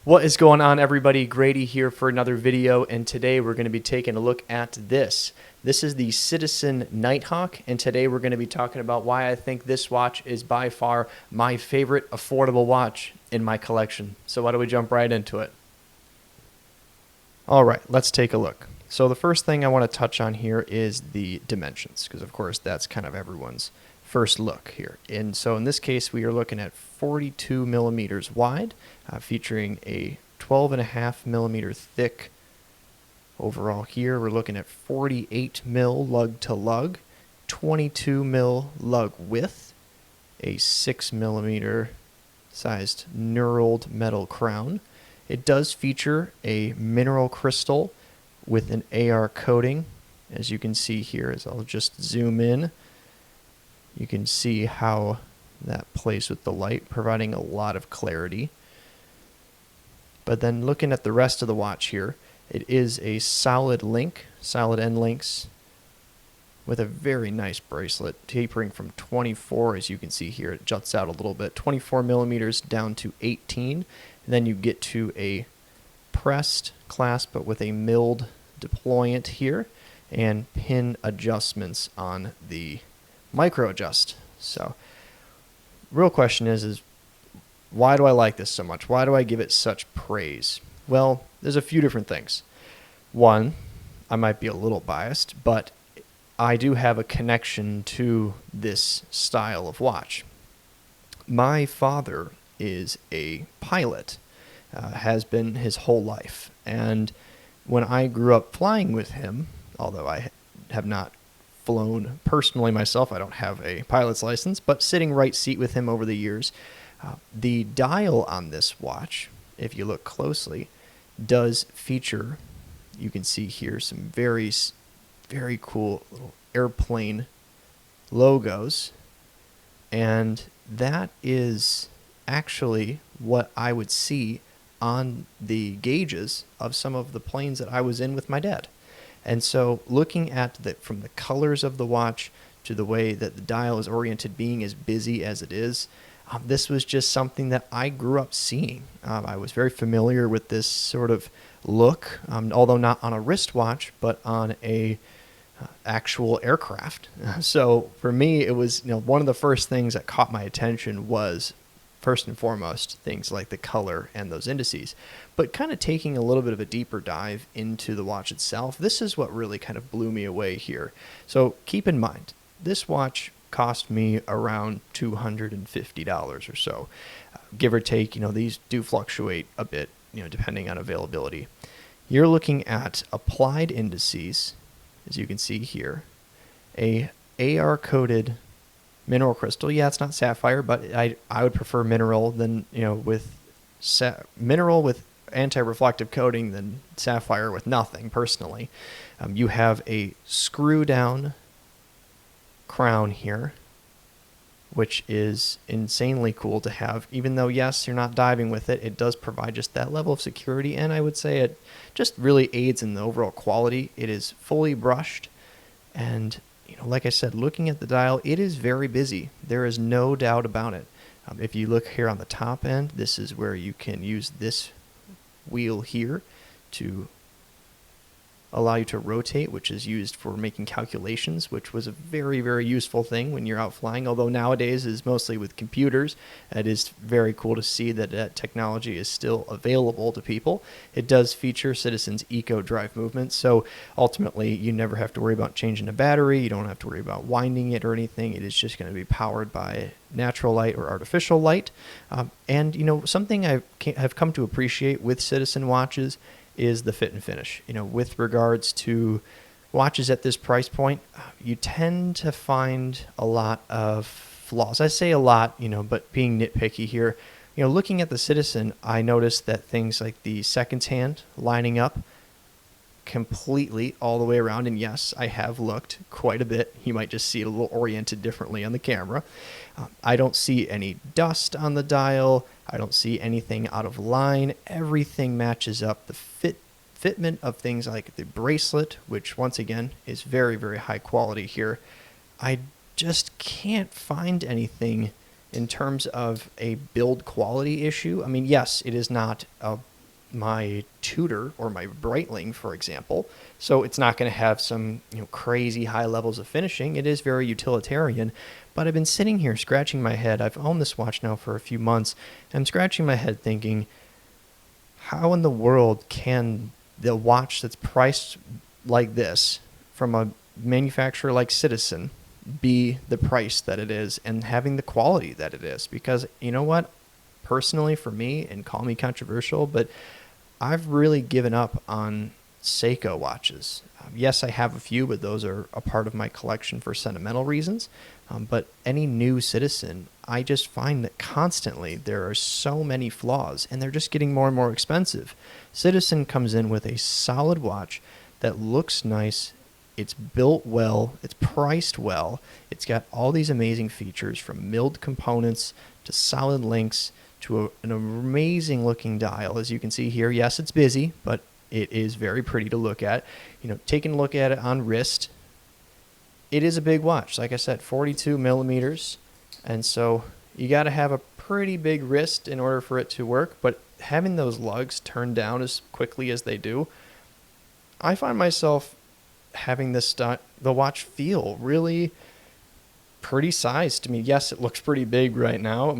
What is going on, everybody? Grady here for another video, and today we're going to be taking a look at this. This is the Citizen Nighthawk, and today we're going to be talking about why I think this watch is by far my favorite affordable watch in my collection. So why don't we jump right into it? All right, let's take a look. So the first thing I want to touch on here is the dimensions, because of course that's kind of everyone's first look here. And so in this case, we are looking at 42 millimeters wide, featuring a 12.5 millimeter thick. Overall here, we're looking at 48 mil lug to lug, 22 mil lug width, a 6 millimeter sized knurled metal crown. It does feature a mineral crystal with an AR coating, as you can see here. As I'll just zoom in, you can see how that plays with the light, providing a lot of clarity. But then looking at the rest of the watch here, it is a solid end links, with a very nice bracelet, tapering from 24, as you can see here. It juts out a little bit, 24 millimeters down to 18. And then you get to a pressed clasp, but with a milled deployant here, and pin adjustments on the micro adjust. So real question is why do I like this so much? Why do I give it such praise? Well, there's a few different things. One, I might be a little biased, but I do have a connection to this style of watch. My father is a pilot, has been his whole life. And when I grew up flying with him, although I have not flown personally myself, I don't have a pilot's license, but sitting right seat with him over the years, the dial on this watch, if you look closely, does feature, you can see here, some very, very cool little airplane logos. And that is actually what I would see on the gauges of some of the planes that I was in with my dad. And so looking at from the colors of the watch to the way that the dial is oriented, being as busy as it is, this was just something that I grew up seeing. I was very familiar with this sort of look, although not on a wristwatch, but on a actual aircraft. So for me, it was, one of the first things that caught my attention was, first and foremost, things like the color and those indices. But kind of taking a little bit of a deeper dive into the watch itself, this is what really kind of blew me away here. So keep in mind, this watch cost me around $250 or so, give or take. These do fluctuate a bit, depending on availability. You're looking at applied indices, as you can see here, a AR coated mineral crystal. Yeah, it's not sapphire, but I would prefer mineral than with mineral with anti-reflective coating than sapphire with nothing. Personally, you have a screw down crown here, which is insanely cool to have. Even though, yes, you're not diving with it, it does provide just that level of security, and I would say it just really aids in the overall quality. It is fully brushed, and like I said, looking at the dial, it is very busy. There is no doubt about it. If you look here on the top end, this is where you can use this wheel here to allow you to rotate, which is used for making calculations, which was a very, very useful thing when you're out flying, although nowadays is mostly with computers. It is very cool to see that that technology is still available to people. It does feature Citizen's ecodrive movement, so ultimately you never have to worry about changing a battery. You don't have to worry about winding it or anything. It is just going to be powered by natural light or artificial light. And something I have come to appreciate with Citizen watches is the fit and finish. With regards to watches at this price point, you tend to find a lot of flaws. I say a lot, but being nitpicky here, looking at the Citizen, I noticed that things like the seconds hand lining up completely all the way around. And yes, I have looked quite a bit. You might just see it a little oriented differently on the camera. I don't see any dust on the dial. I don't see anything out of line. Everything matches up. The fitment of things like the bracelet, which once again is very, very high quality here. I just can't find anything in terms of a build quality issue. I mean, yes, it is not a my Tudor or my Breitling, for example. So it's not going to have some crazy high levels of finishing. It is very utilitarian. But I've been sitting here scratching my head. I've owned this watch now for a few months. And I'm scratching my head thinking, how in the world can the watch that's priced like this from a manufacturer like Citizen be the price that it is and having the quality that it is? Because you know what? Personally, for me, and call me controversial, but I've really given up on Seiko watches. Yes, I have a few, but those are a part of my collection for sentimental reasons. But any new Citizen, I just find that constantly there are so many flaws, and they're just getting more and more expensive. Citizen comes in with a solid watch that looks nice. It's built well. It's priced well. It's got all these amazing features, from milled components to solid links to an amazing looking dial. As you can see here, yes, it's busy, but it is very pretty to look at. Taking a look at it on wrist, it is a big watch. Like I said, 42 millimeters. And so you got to have a pretty big wrist in order for it to work. But having those lugs turned down as quickly as they do, I find myself having the watch feel really pretty sized to me. Yes, it looks pretty big right now.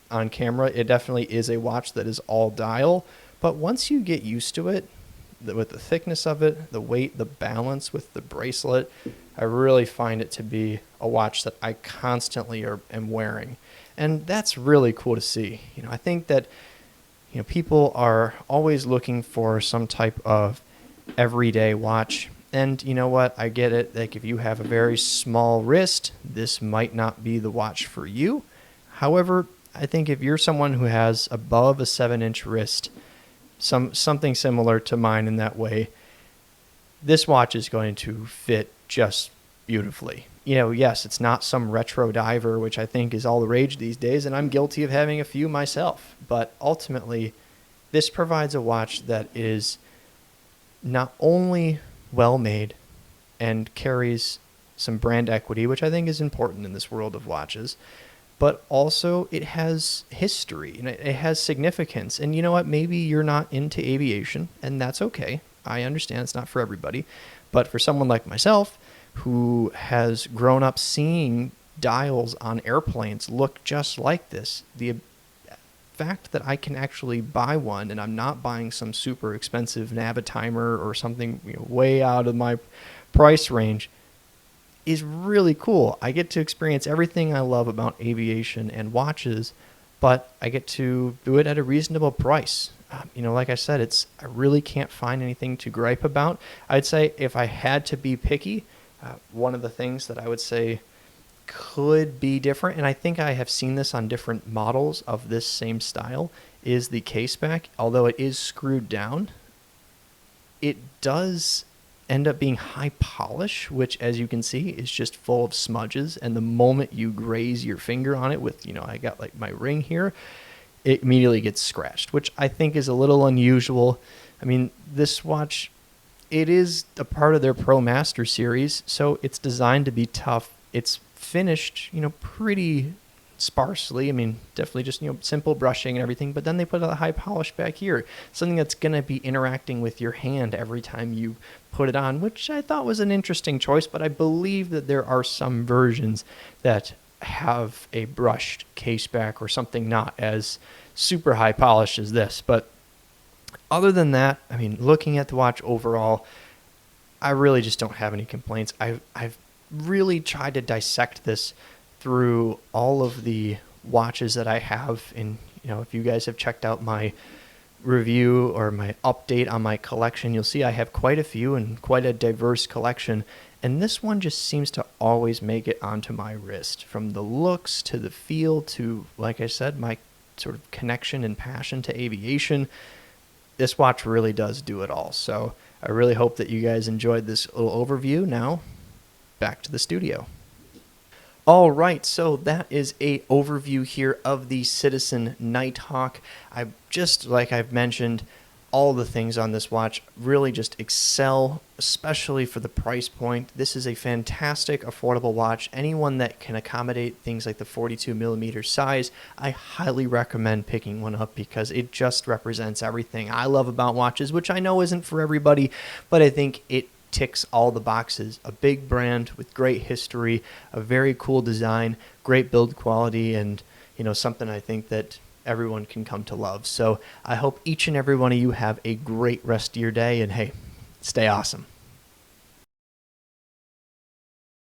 On camera, it definitely is a watch that is all dial. But once you get used to it, with the thickness of it, the weight, the balance with the bracelet, I really find it to be a watch that I constantly am wearing. And that's really cool to see. I think that people are always looking for some type of everyday watch. And you know what? I get it. Like, if you have a very small wrist, this might not be the watch for you. However, I think if you're someone who has above a 7-inch wrist, something similar to mine in that way, this watch is going to fit just beautifully. Yes, it's not some retro diver, which I think is all the rage these days, and I'm guilty of having a few myself. But ultimately, this provides a watch that is not only well made and carries some brand equity, which I think is important in this world of watches, but also it has history and it has significance. And you know what? Maybe you're not into aviation, and that's okay. I understand it's not for everybody. But for someone like myself, who has grown up seeing dials on airplanes look just like this, the fact that I can actually buy one, and I'm not buying some super expensive Navitimer or something way out of my price range, is really cool. I get to experience everything I love about aviation and watches, but I get to do it at a reasonable price. Like I said, I really can't find anything to gripe about. I'd say if I had to be picky, one of the things that I would say could be different, and I think I have seen this on different models of this same style, is the case back. Although it is screwed down, it does end up being high polish, which, as you can see, is just full of smudges. And the moment you graze your finger on it with, I got like my ring here, it immediately gets scratched, which I think is a little unusual. This watch, it is a part of their Pro Master series, so it's designed to be tough. It's finished, pretty sparsely. Definitely just, simple brushing and everything, but then they put a high polish back here, something that's going to be interacting with your hand every time you put it on, which I thought was an interesting choice. But I believe that there are some versions that have a brushed case back or something not as super high polish as this. But other than that, looking at the watch overall, I really just don't have any complaints. I've really tried to dissect this through all of the watches that I have. And if you guys have checked out my review or my update on my collection, you'll see I have quite a few and quite a diverse collection. And this one just seems to always make it onto my wrist, from the looks to the feel to, like I said, my sort of connection and passion to aviation. This watch really does do it all. So I really hope that you guys enjoyed this little overview. Now, back to the studio. All right, so that is a overview here of the Citizen Nighthawk. Just like I've mentioned, all the things on this watch really just excel, especially for the price point. This is a fantastic, affordable watch. Anyone that can accommodate things like the 42 millimeter size, I highly recommend picking one up because it just represents everything I love about watches, which I know isn't for everybody, but I think it ticks all the boxes. A big brand with great history, a very cool design, great build quality, and something I think that everyone can come to love. So I hope each and every one of you have a great rest of your day, and hey, stay awesome.